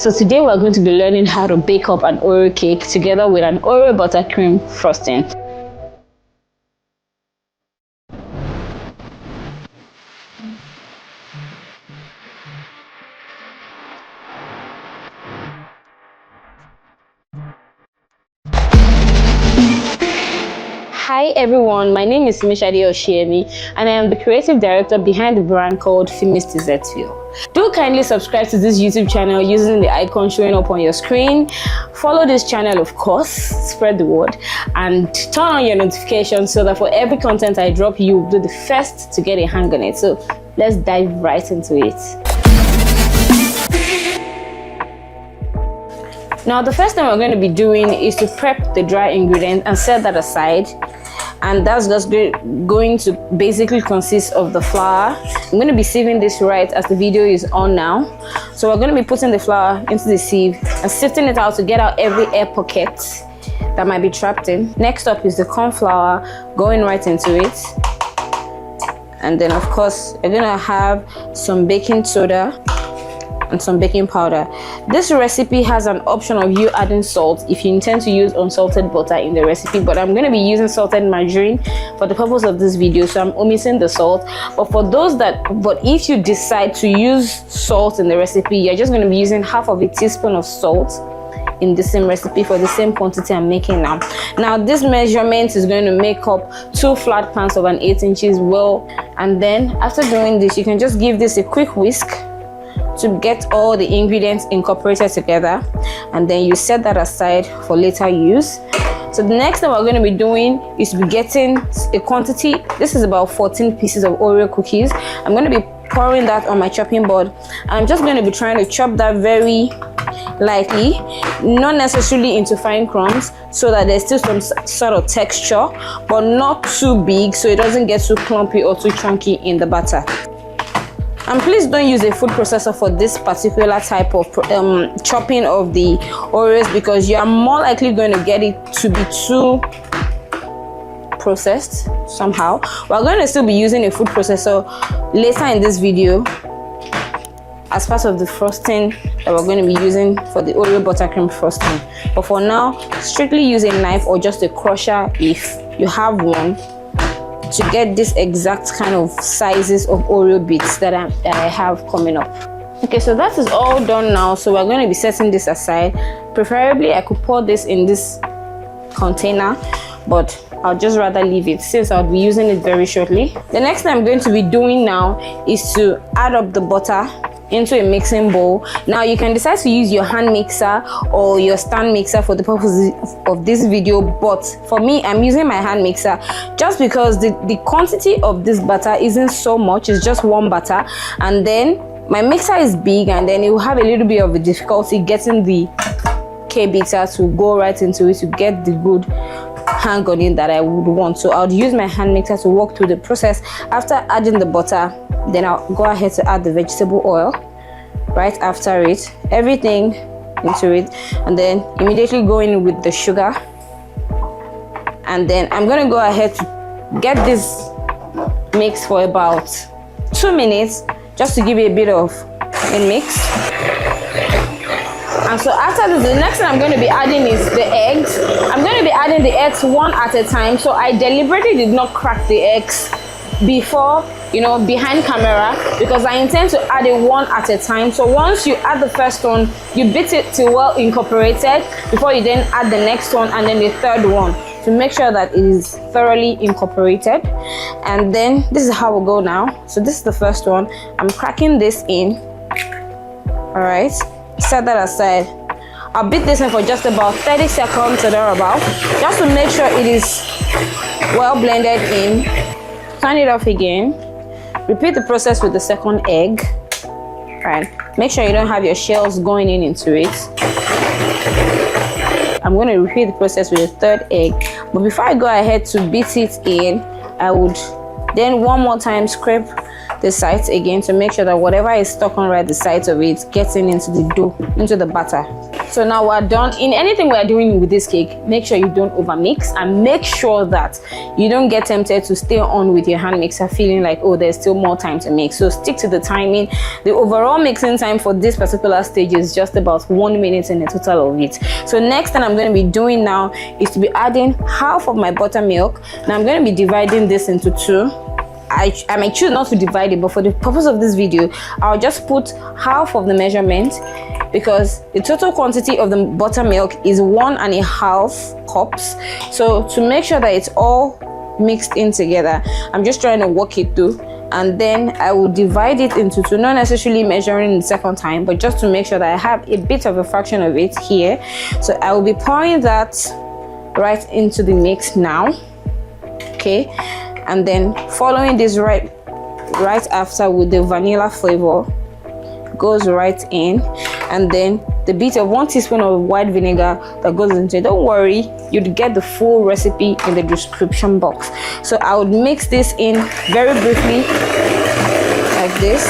So today we're going to be learning how to bake up an Oreo cake together with an Oreo buttercream frosting. Hi everyone, my name is Mishade Oshiemi and I am the creative director behind the brand called Fimis Dessertville. Do kindly subscribe to this YouTube channel using the icon showing up on your screen. Follow this channel, of course, spread the word, and turn on your notifications so that for every content I drop, you'll be the first to get a hang on it. So let's dive right into it. Now the first thing we're going to be doing is to prep the dry ingredient and set that aside, and that's just going to basically consist of the flour. I'm going to be sieving this right as the video is on now. So we're going to be putting the flour into the sieve and sifting it out to get out every air pocket that might be trapped in. Next up is the corn flour, going right into it. And then of course you're going to have some baking soda and some baking powder. This recipe has an option of you adding salt if you intend to use unsalted butter in the recipe, but I'm going to be using salted margarine for the purpose of this video, so I'm omitting the salt. But if you decide to use salt in the recipe, you're just going to be using half of a teaspoon of salt in the same recipe for the same quantity I'm making now. Now this measurement is going to make up 2 flat pans of an 8 inches well, and then after doing this, you can just give this a quick whisk to get all the ingredients incorporated together, and then you set that aside for later use. So the next thing we're going to be doing is to be getting a quantity. This is about 14 pieces of Oreo cookies. I'm going to be pouring that on my chopping board. I'm just going to be trying to chop that very lightly, not necessarily into fine crumbs, so that there's still some sort of texture, but not too big so it doesn't get too clumpy or too chunky in the batter. And please don't use a food processor for this particular type of chopping of the Oreos, because you are more likely going to get it to be too processed somehow. We're going to still be using a food processor later in this video as part of the frosting that we're going to be using for the Oreo buttercream frosting. But for now, strictly use a knife or just a crusher if you have one, to get this exact kind of sizes of Oreo bits that I have coming up. Okay, so that is all done now. So we're going to be setting this aside. Preferably I could pour this in this container, but I'll just rather leave it since I'll be using it very shortly. The next thing I'm going to be doing now is to add up the butter into a mixing bowl. Now you can decide to use your hand mixer or your stand mixer for the purpose of this video, but for me, I'm using my hand mixer just because the quantity of this butter isn't so much. It's just 1 butter, and then my mixer is big, and then it will have a little bit of a difficulty getting the K-beater to go right into it to get the good hang on it that I would want. So I'll use my hand mixer to walk through the process. After adding the butter, then I'll go ahead to add the vegetable oil right after it, everything into it, and then immediately go in with the sugar. And then I'm going to go ahead to get this mix for about 2 minutes just to give it a bit of a mix. And so after this, the next thing I'm going to be adding is the eggs. I'm going to be adding the eggs one at a time. So I deliberately did not crack the eggs before, behind camera, because I intend to add it one at a time. So once you add the first one, you beat it till well incorporated before you then add the next one and then the third one, to make sure that it is thoroughly incorporated. And then this is how we'll go now. So this is the first one. I'm cracking this in. All right, set that aside. I'll beat this in for just about 30 seconds or thereabout, just to make sure it is well blended in. Turn it off again. Repeat the process with the second egg. Right, make sure you don't have your shells going into it. I'm going to repeat the process with the third egg, but before I go ahead to beat it in, I would then one more time scrape the sides again to make sure that whatever is stuck on right the sides of it gets into the dough, into the batter. So now we're done. In anything we're doing with this cake, make sure you don't over mix, and make sure that you don't get tempted to stay on with your hand mixer feeling like, oh, there's still more time to make. So stick to the timing. The overall mixing time for this particular stage is just about 1 minute in a total of it. So next thing I'm going to be doing now is to be adding half of my buttermilk. Now I'm going to be dividing this into two. I might choose not to divide it, but for the purpose of this video, I'll just put half of the measurement, because the total quantity of the buttermilk is 1.5 cups. So to make sure that it's all mixed in together, I'm just trying to work it through, and then I will divide it into two, not necessarily measuring the second time, but just to make sure that I have a bit of a fraction of it here. So I will be pouring that right into the mix now. Okay, and then following this right after with the vanilla flavor goes right in, and then the bit of 1 teaspoon of white vinegar that goes into it. Don't worry, you'd get the full recipe in the description box. So I would mix this in very briefly like this.